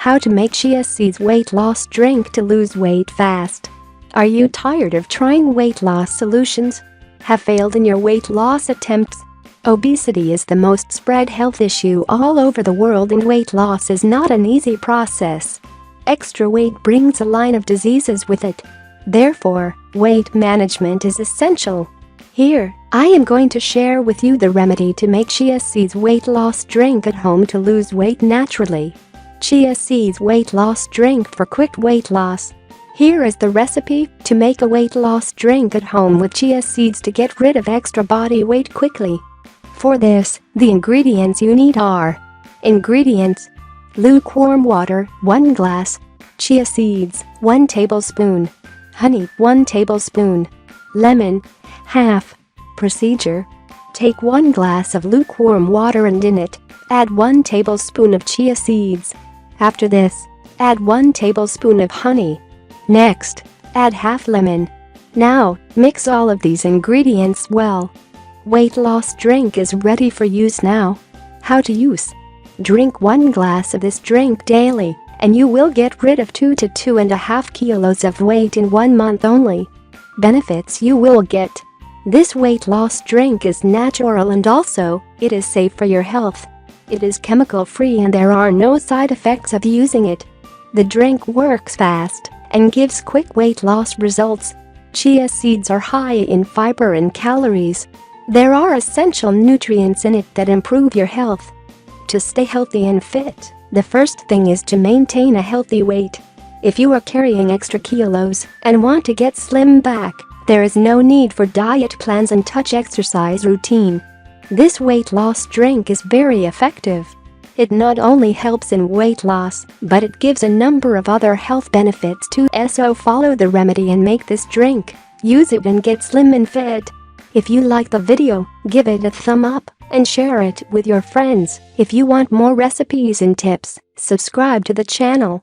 How to make chia seeds weight loss drink to lose weight fast. Are you tired of trying weight loss solutions? Have failed in your weight loss attempts? Obesity is the most spread health issue all over the world, and weight loss is not an easy process. Extra weight brings a line of diseases with it. Therefore, weight management is essential. Here, I am going to share with you the remedy to make chia seeds weight loss drink at home to lose weight naturally. Chia seeds weight loss drink for quick weight loss. Here is the recipe to make a weight loss drink at home with chia seeds to get rid of extra body weight quickly. For this, the ingredients you need are: ingredients: lukewarm water 1 glass, chia seeds 1 tablespoon, honey 1 tablespoon, lemon half. Procedure: take 1 glass of lukewarm water and in it, add 1 tablespoon of chia seeds. After this, add 1 tablespoon of honey. Next, add half lemon. Now, mix all of these ingredients well. Weight loss drink is ready for use now. How to use: drink 1 glass of this drink daily, and you will get rid of 2 to 2.5 kilos of weight in 1 month only. Benefits you will get: this weight loss drink is natural and also, it is safe for your health. It is chemical-free and there are no side effects of using it. The drink works fast and gives quick weight loss results. Chia seeds are high in fiber and calories. There are essential nutrients in it that improve your health. To stay healthy and fit, the first thing is to maintain a healthy weight. If you are carrying extra kilos and want to get slim back, there is no need for diet plans and touch exercise routine. This weight loss drink is very effective. It not only helps in weight loss, but it gives a number of other health benefits too. So follow the remedy and make this drink. Use it and get slim and fit. If you like the video, give it a thumb up and share it with your friends. If you want more recipes and tips, subscribe to the channel.